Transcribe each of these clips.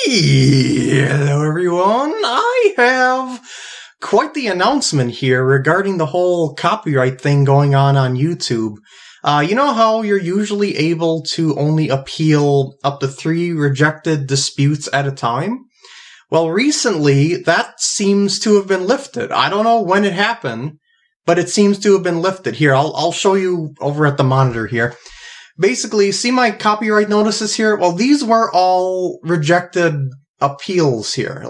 Hello everyone, I have quite the announcement here regarding the whole copyright thing going on YouTube. You know how you're usually able to only appeal up to 3 rejected disputes at a time? Well, recently that seems to have been lifted. I don't know when it happened, but it seems to have been lifted. Here, I'll show you over at the monitor here. Basically, see my copyright notices here? Well, these were all rejected appeals here.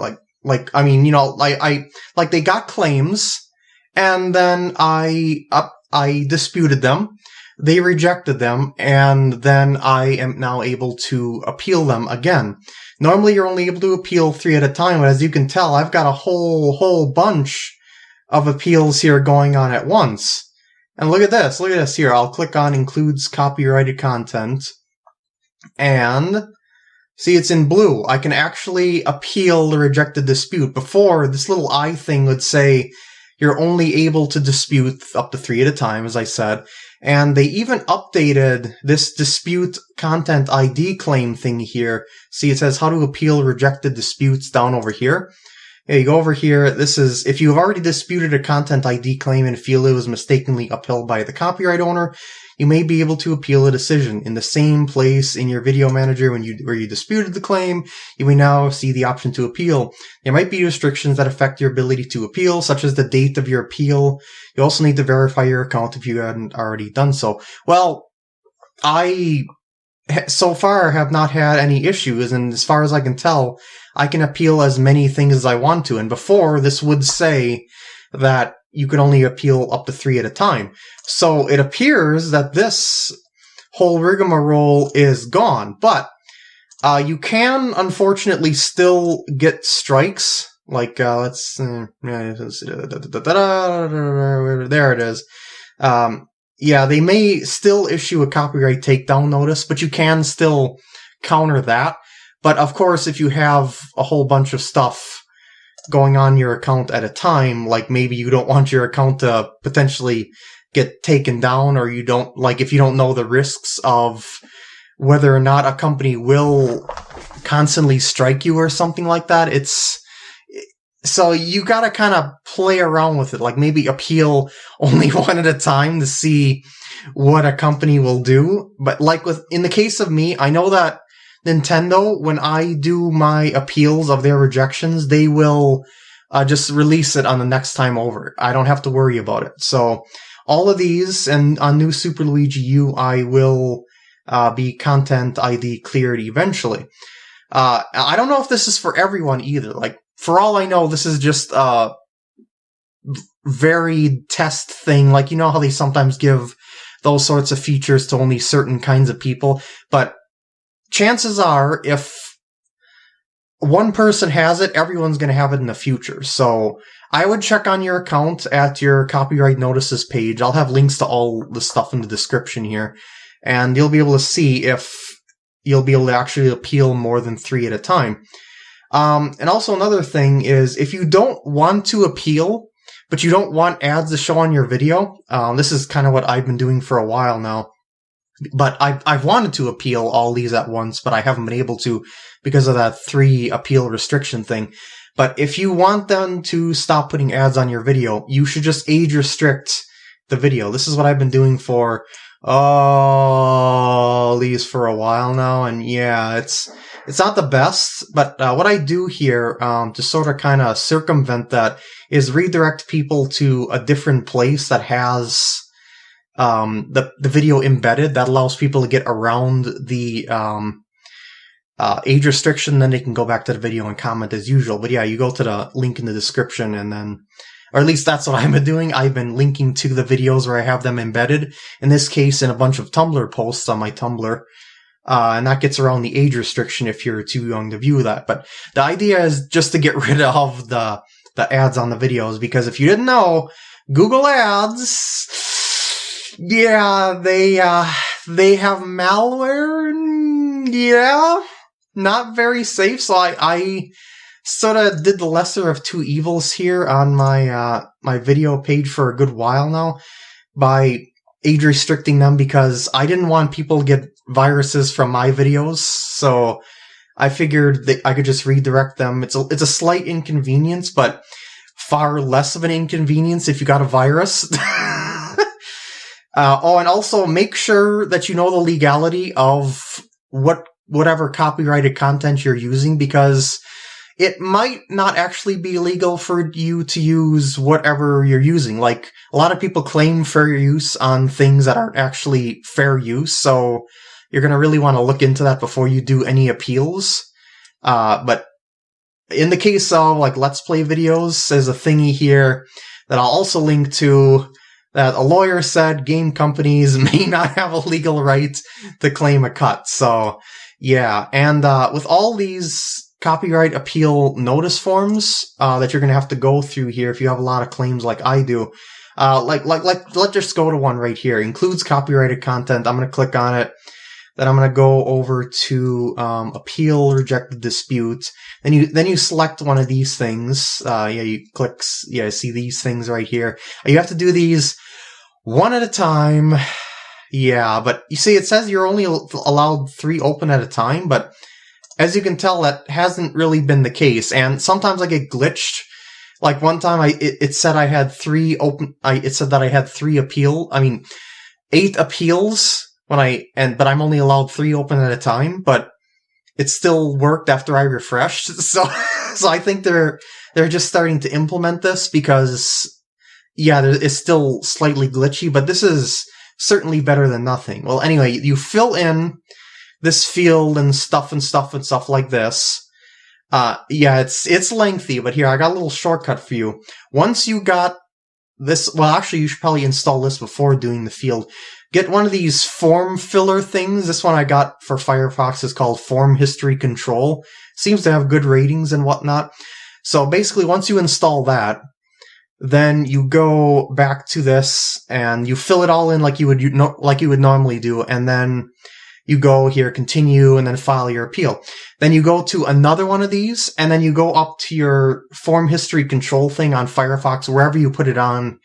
I mean, you know, like they got claims, and then I disputed them. They rejected them, and then I am now able to appeal them again. Normally, you're only able to appeal 3 at a time, but as you can tell, I've got a whole bunch of appeals here going on at once. And look at this here. I'll click on includes copyrighted content. And see, it's in blue. I can actually appeal the rejected dispute. Before, this little I thing would say you're only able to dispute up to 3 at a time, as I said. And they even updated this dispute content ID claim thing here. See, it says how to appeal rejected disputes down over here. Yeah, you go over here. This is, if you've already disputed a content ID claim and feel it was mistakenly upheld by the copyright owner, you may be able to appeal a decision. In the same place in your video manager where you disputed the claim, you may now see the option to appeal. There might be restrictions that affect your ability to appeal, such as the date of your appeal. You also need to verify your account if you hadn't already done so. Well, I so far have not had any issues, and as far as I can tell, I can appeal as many things as I want to. And before, this would say that you can only appeal up to 3 at a time. So it appears that this whole rigmarole is gone. But you can, unfortunately, still get strikes. Like, there it is. Yeah, they may still issue a copyright takedown notice, but you can still counter that. But of course, if you have a whole bunch of stuff going on your account at a time, like maybe you don't want your account to potentially get taken down, or you don't, like, if you don't know the risks of whether or not a company will constantly strike you or something like that, so you gotta kind of play around with it, like maybe appeal only 1 at a time to see what a company will do. But like in the case of me, I know that Nintendo, when I do my appeals of their rejections, they will just release it on the next time over. I don't have to worry about it. So all of these, and on New Super Luigi U, I will be content ID cleared eventually. I don't know if this is for everyone either. Like, for all I know, this is just a varied test thing. Like, you know how they sometimes give those sorts of features to only certain kinds of people? But chances are, if one person has it, everyone's going to have it in the future. So I would check on your account at your copyright notices page. I'll have links to all the stuff in the description here. And you'll be able to see if you'll be able to actually appeal more than 3 at a time. And also another thing is, if you don't want to appeal, but you don't want ads to show on your video, this is kind of what I've been doing for a while now. But I've wanted to appeal all these at once, but I haven't been able to because of that 3 appeal restriction thing. But if you want them to stop putting ads on your video, you should just age restrict the video. This is what I've been doing for these for a while now, and yeah, it's not the best, but what I do here to sort of kind of circumvent that is redirect people to a different place that has the video embedded. That allows people to get around the age restriction, then they can go back to the video and comment as usual. But yeah, you go to the link in the description, and then, or at least that's what I've been doing. I've been linking to the videos where I have them embedded, in this case in a bunch of Tumblr posts on my Tumblr. And that gets around the age restriction if you're too young to view that. But the idea is just to get rid of the ads on the videos, because if you didn't know, Google Ads, yeah, they have malware, and yeah, not very safe. So I sort of did the lesser of two evils here on my my video page for a good while now by age restricting them, because I didn't want people to get viruses from my videos. So I figured that I could just redirect them. It's a slight inconvenience, but far less of an inconvenience if you got a virus. And also make sure that you know the legality of whatever copyrighted content you're using, because it might not actually be legal for you to use whatever you're using. Like, a lot of people claim fair use on things that aren't actually fair use, so you're going to really want to look into that before you do any appeals. But in the case of, like, Let's Play videos, there's a thingy here that I'll also link to, that a lawyer said game companies may not have a legal right to claim a cut. So, yeah. And with all these copyright appeal notice forms that you're going to have to go through here if you have a lot of claims like I do, let's just go to one right here. Includes copyrighted content. I'm going to click on it. Then I'm going to go over to appeal, reject the dispute. Then you select one of these things. You click, see these things right here. You have to do these one at a time. Yeah, but you see, it says you're only allowed 3 open at a time, but as you can tell, that hasn't really been the case. And sometimes I get glitched. Like one time, it said I had 3 open. It said that I had 8 appeals but I'm only allowed 3 open at a time. But it still worked after I refreshed. So I think they're just starting to implement this because, yeah, it's still slightly glitchy. But this is certainly better than nothing. Well, anyway, you fill in this field and stuff like this. Yeah, it's lengthy, but here, I got a little shortcut for you. Once you got this, well, actually, you should probably install this before doing the field. Get one of these form filler things. This one I got for Firefox is called Form History Control. Seems to have good ratings and whatnot. So basically, once you install that, then you go back to this and you fill it all in like you would normally do, and then you go here, continue, and then file your appeal. Then you go to another one of these, and then you go up to your form history control thing on Firefox, wherever you put it on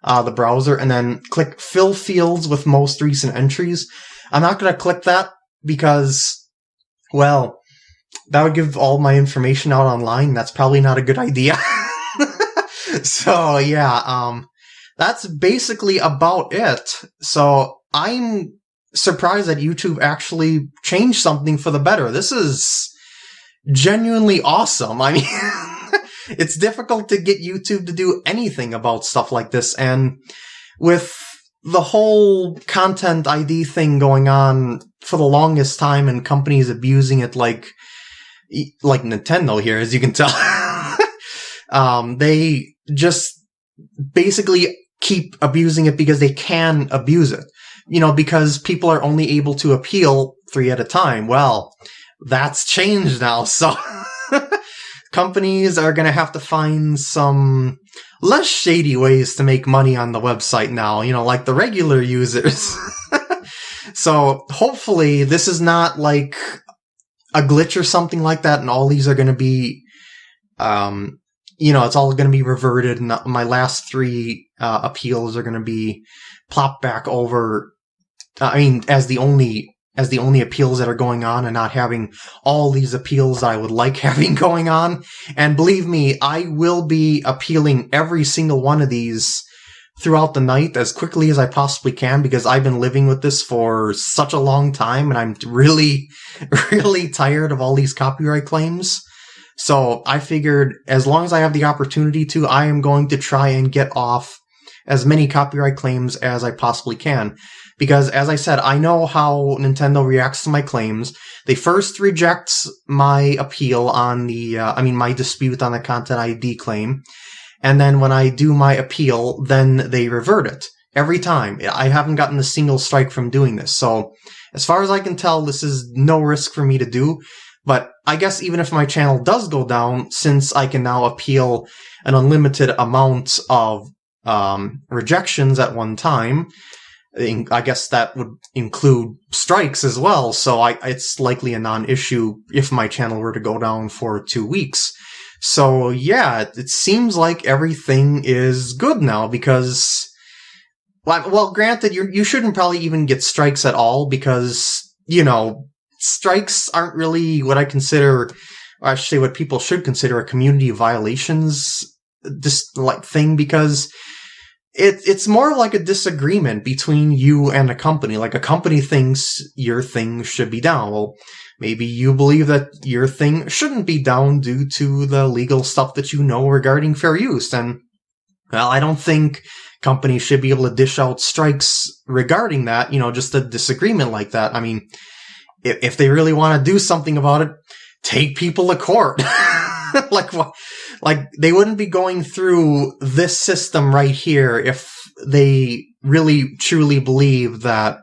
the browser, and then click fill fields with most recent entries. I'm not going to click that because, well, that would give all my information out online. That's probably not a good idea. So, yeah, that's basically about it. So, I'm surprised that YouTube actually changed something for the better. This is genuinely awesome. I mean, it's difficult to get YouTube to do anything about stuff like this, and with the whole content ID thing going on for the longest time and companies abusing it like Nintendo here, as you can tell, they just basically keep abusing it because they can abuse it. You know, because people are only able to appeal 3 at a time. Well, that's changed now. So companies are going to have to find some less shady ways to make money on the website now, you know, like the regular users. So hopefully this is not like a glitch or something like that, and all these are going to be, it's all going to be reverted, and my last 3 appeals are going to be plopped back over. As the only appeals that are going on, and not having all these appeals I would like having going on. And believe me, I will be appealing every single one of these throughout the night as quickly as I possibly can, because I've been living with this for such a long time, and I'm really, really tired of all these copyright claims. So I figured as long as I have the opportunity to, I am going to try and get off as many copyright claims as I possibly can. Because, as I said, I know how Nintendo reacts to my claims. They first reject my appeal on my dispute on the Content ID claim. And then when I do my appeal, then they revert it. Every time. I haven't gotten a single strike from doing this. So, as far as I can tell, this is no risk for me to do. But I guess even if my channel does go down, since I can now appeal an unlimited amount of rejections at one time, I guess that would include strikes as well, so it's likely a non-issue if my channel were to go down for 2 weeks. So yeah, it seems like everything is good now, because, well, granted, you shouldn't probably even get strikes at all, because, strikes aren't really what I consider, or I should say what people should consider a community violations thing, because it's more like a disagreement between you and a company. Like, a company thinks your thing should be down. Well, maybe you believe that your thing shouldn't be down due to the legal stuff that you know regarding fair use. And, well, I don't think companies should be able to dish out strikes regarding that, just a disagreement like that. I mean, if they really want to do something about it, take people to court. Like, they wouldn't be going through this system right here if they really truly believe that,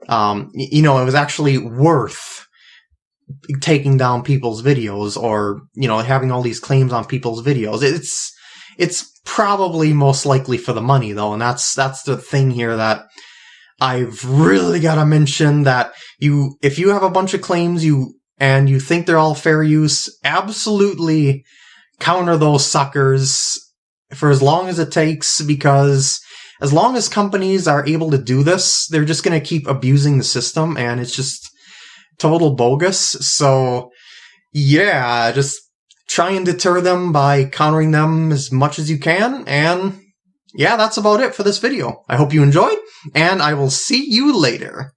it was actually worth taking down people's videos, or, having all these claims on people's videos. It's probably most likely for the money, though, and that's the thing here that I've really got to mention, that if you have a bunch of claims and you think they're all fair use, absolutely counter those suckers for as long as it takes, because as long as companies are able to do this, they're just going to keep abusing the system, and it's just total bogus. So, yeah, just try and deter them by countering them as much as you can, and yeah, that's about it for this video. I hope you enjoyed, and I will see you later.